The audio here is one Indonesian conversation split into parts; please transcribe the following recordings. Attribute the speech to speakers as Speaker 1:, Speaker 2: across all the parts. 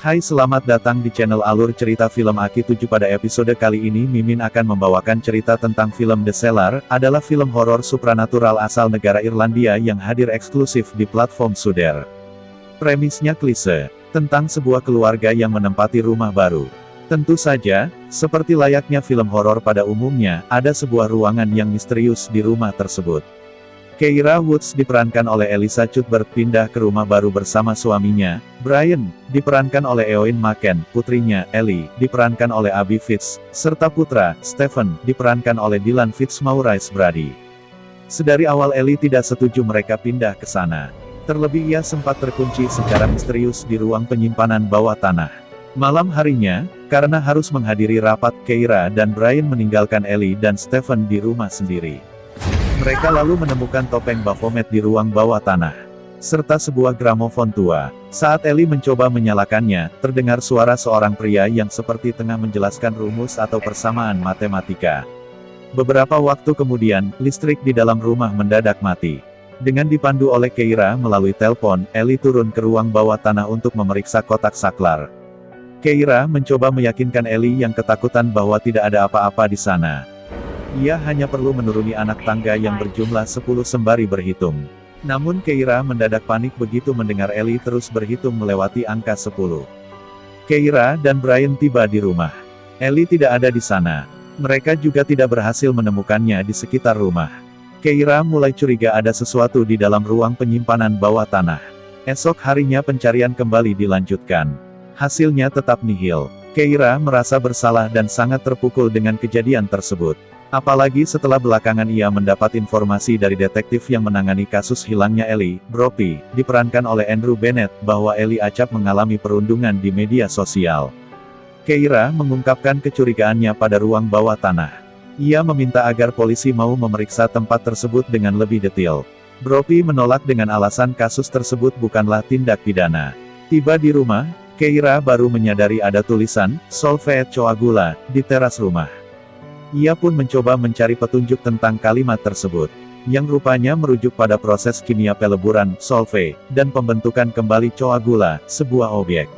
Speaker 1: Hai, selamat datang di channel Alur Cerita Film Aki 7. Pada episode kali ini Mimin akan membawakan cerita tentang film The Cellar, adalah film horor supranatural asal negara Irlandia yang hadir eksklusif di platform Shudder. Premisnya klise, tentang sebuah keluarga yang menempati rumah baru. Tentu saja, seperti layaknya film horor pada umumnya, ada sebuah ruangan yang misterius di rumah tersebut. Keira Woods diperankan oleh Elisa Cuthbert pindah ke rumah baru bersama suaminya, Brian, diperankan oleh Eoin Macken, putrinya, Ellie, diperankan oleh Abby Fitz, serta putra, Stephen, diperankan oleh Dylan Fitzmaurice Brady. Sedari awal Ellie tidak setuju mereka pindah ke sana. Terlebih ia sempat terkunci secara misterius di ruang penyimpanan bawah tanah. Malam harinya, karena harus menghadiri rapat, Keira dan Brian meninggalkan Ellie dan Stephen di rumah sendiri. Mereka lalu menemukan topeng Baphomet di ruang bawah tanah, serta sebuah gramofon tua. Saat Ellie mencoba menyalakannya, terdengar suara seorang pria yang seperti tengah menjelaskan rumus atau persamaan matematika. Beberapa waktu kemudian, listrik di dalam rumah mendadak mati. Dengan dipandu oleh Keira melalui telepon, Ellie turun ke ruang bawah tanah untuk memeriksa kotak saklar. Keira mencoba meyakinkan Ellie yang ketakutan bahwa tidak ada apa-apa di sana. Ia hanya perlu menuruni anak tangga yang berjumlah 10 sembari berhitung. Namun Keira mendadak panik begitu mendengar Ellie terus berhitung melewati angka 10. Keira dan Brian tiba di rumah. Ellie tidak ada di sana. Mereka juga tidak berhasil menemukannya di sekitar rumah. Keira mulai curiga ada sesuatu di dalam ruang penyimpanan bawah tanah. Esok harinya pencarian kembali dilanjutkan. Hasilnya tetap nihil. Keira merasa bersalah dan sangat terpukul dengan kejadian tersebut. Apalagi setelah belakangan ia mendapat informasi dari detektif yang menangani kasus hilangnya Ellie, Brophy, diperankan oleh Andrew Bennett, bahwa Ellie acap mengalami perundungan di media sosial. Keira mengungkapkan kecurigaannya pada ruang bawah tanah. Ia meminta agar polisi mau memeriksa tempat tersebut dengan lebih detail. Brophy menolak dengan alasan kasus tersebut bukanlah tindak pidana. Tiba di rumah, Keira baru menyadari ada tulisan, Solve et Coagula, di teras rumah. Ia pun mencoba mencari petunjuk tentang kalimat tersebut, yang rupanya merujuk pada proses kimia peleburan, solve, dan pembentukan kembali coagula, sebuah objek.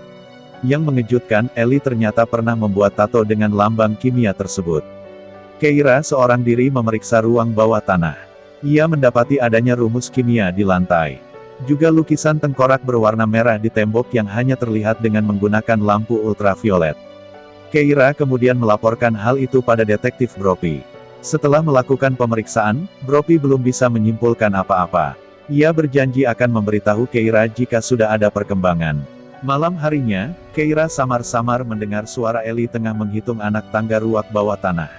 Speaker 1: Yang mengejutkan, Ellie ternyata pernah membuat tato dengan lambang kimia tersebut. Keira seorang diri memeriksa ruang bawah tanah. Ia mendapati adanya rumus kimia di lantai. Juga lukisan tengkorak berwarna merah di tembok yang hanya terlihat dengan menggunakan lampu ultraviolet. Keira kemudian melaporkan hal itu pada detektif Brophy. Setelah melakukan pemeriksaan, Brophy belum bisa menyimpulkan apa-apa. Ia berjanji akan memberitahu Keira jika sudah ada perkembangan. Malam harinya, Keira samar-samar mendengar suara Ellie tengah menghitung anak tangga ruang bawah tanah.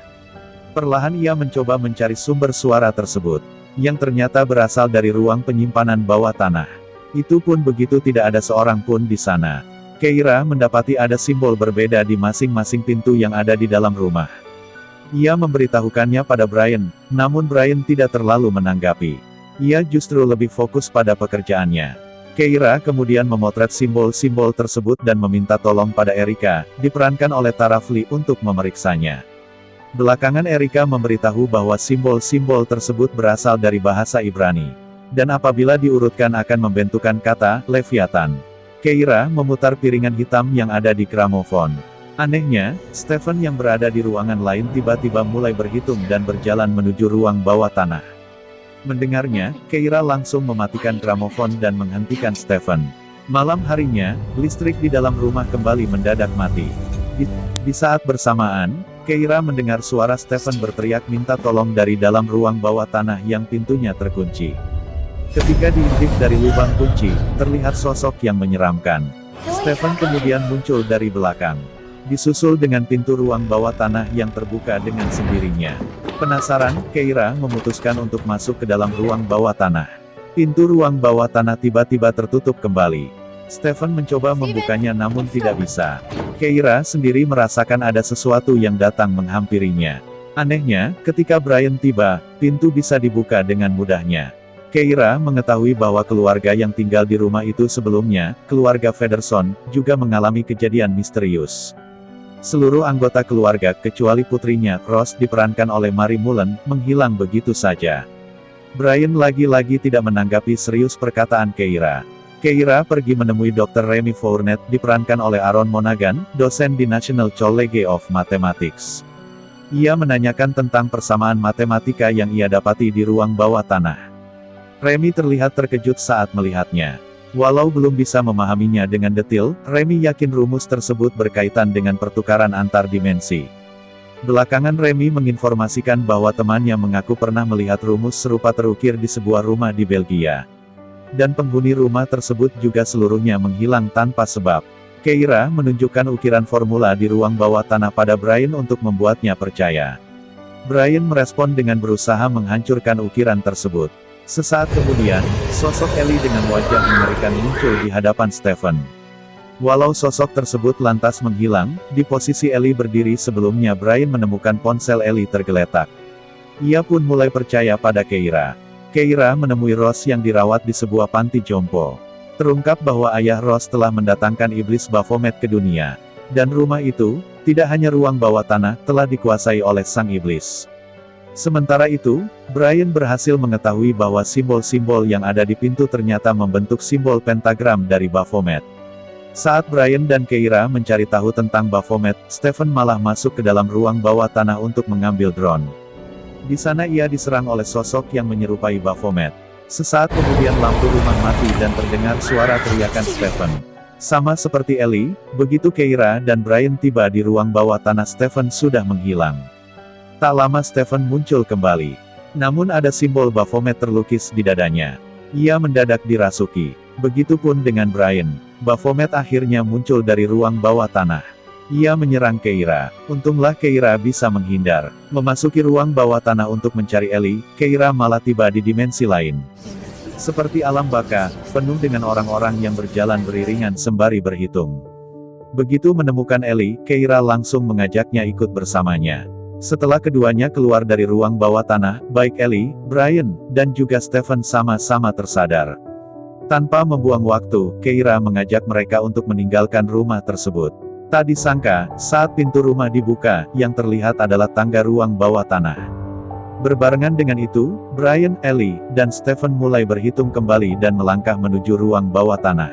Speaker 1: Perlahan ia mencoba mencari sumber suara tersebut, yang ternyata berasal dari ruang penyimpanan bawah tanah. Itu pun begitu tidak ada seorang pun di sana. Keira mendapati ada simbol berbeda di masing-masing pintu yang ada di dalam rumah. Ia memberitahukannya pada Brian, namun Brian tidak terlalu menanggapi. Ia justru lebih fokus pada pekerjaannya. Keira kemudian memotret simbol-simbol tersebut dan meminta tolong pada Erika, diperankan oleh Tara Flee, untuk memeriksanya. Belakangan Erika memberitahu bahwa simbol-simbol tersebut berasal dari bahasa Ibrani. Dan apabila diurutkan akan membentukkan kata, Leviathan. Keira memutar piringan hitam yang ada di gramofon. Anehnya, Stephen yang berada di ruangan lain tiba-tiba mulai berhitung dan berjalan menuju ruang bawah tanah. Mendengarnya, Keira langsung mematikan gramofon dan menghentikan Stephen. Malam harinya, listrik di dalam rumah kembali mendadak mati. Di saat bersamaan, Keira mendengar suara Stephen berteriak minta tolong dari dalam ruang bawah tanah yang pintunya terkunci. Ketika diintip dari lubang kunci, terlihat sosok yang menyeramkan. Stephen kemudian muncul dari belakang. Disusul dengan pintu ruang bawah tanah yang terbuka dengan sendirinya. Penasaran, Keira memutuskan untuk masuk ke dalam ruang bawah tanah. Pintu ruang bawah tanah tiba-tiba tertutup kembali. Stephen mencoba membukanya namun tidak bisa. Keira sendiri merasakan ada sesuatu yang datang menghampirinya. Anehnya, ketika Brian tiba, pintu bisa dibuka dengan mudahnya. Keira mengetahui bahwa keluarga yang tinggal di rumah itu sebelumnya, keluarga Federson, juga mengalami kejadian misterius. Seluruh anggota keluarga, kecuali putrinya, Rose, diperankan oleh Mary Mullen, menghilang begitu saja. Brian lagi-lagi tidak menanggapi serius perkataan Keira. Keira pergi menemui Dr. Remy Fournet diperankan oleh Aaron Monaghan, dosen di National College of Mathematics. Ia menanyakan tentang persamaan matematika yang ia dapati di ruang bawah tanah. Remy terlihat terkejut saat melihatnya. Walau belum bisa memahaminya dengan detail, Remy yakin rumus tersebut berkaitan dengan pertukaran antar dimensi. Belakangan Remy menginformasikan bahwa temannya mengaku pernah melihat rumus serupa terukir di sebuah rumah di Belgia. Dan penghuni rumah tersebut juga seluruhnya menghilang tanpa sebab. Keira menunjukkan ukiran formula di ruang bawah tanah pada Brian untuk membuatnya percaya. Brian merespon dengan berusaha menghancurkan ukiran tersebut. Sesaat kemudian, sosok Ellie dengan wajah mengerikan muncul di hadapan Stephen. Walau sosok tersebut lantas menghilang, di posisi Ellie berdiri sebelumnya Brian menemukan ponsel Ellie tergeletak. Ia pun mulai percaya pada Keira. Keira menemui Rose yang dirawat di sebuah panti jompo. Terungkap bahwa ayah Rose telah mendatangkan iblis Baphomet ke dunia. Dan rumah itu, tidak hanya ruang bawah tanah, telah dikuasai oleh sang iblis. Sementara itu, Brian berhasil mengetahui bahwa simbol-simbol yang ada di pintu ternyata membentuk simbol pentagram dari Baphomet. Saat Brian dan Keira mencari tahu tentang Baphomet, Stephen malah masuk ke dalam ruang bawah tanah untuk mengambil drone. Di sana ia diserang oleh sosok yang menyerupai Baphomet. Sesaat kemudian lampu rumah mati dan terdengar suara teriakan Stephen. Sama seperti Ellie, begitu Keira dan Brian tiba di ruang bawah tanah Stephen sudah menghilang. Tak lama Stephen muncul kembali. Namun ada simbol Baphomet terlukis di dadanya. Ia mendadak dirasuki. Begitupun dengan Brian. Baphomet akhirnya muncul dari ruang bawah tanah. Ia menyerang Keira. Untunglah Keira bisa menghindar. Memasuki ruang bawah tanah untuk mencari Ellie, Keira malah tiba di dimensi lain. Seperti alam baka, penuh dengan orang-orang yang berjalan beriringan sembari berhitung. Begitu menemukan Ellie, Keira langsung mengajaknya ikut bersamanya. Setelah keduanya keluar dari ruang bawah tanah, baik Ellie, Brian, dan juga Stephen sama-sama tersadar. Tanpa membuang waktu, Keira mengajak mereka untuk meninggalkan rumah tersebut. Tak disangka, saat pintu rumah dibuka, yang terlihat adalah tangga ruang bawah tanah. Berbarengan dengan itu, Brian, Ellie, dan Stephen mulai berhitung kembali dan melangkah menuju ruang bawah tanah.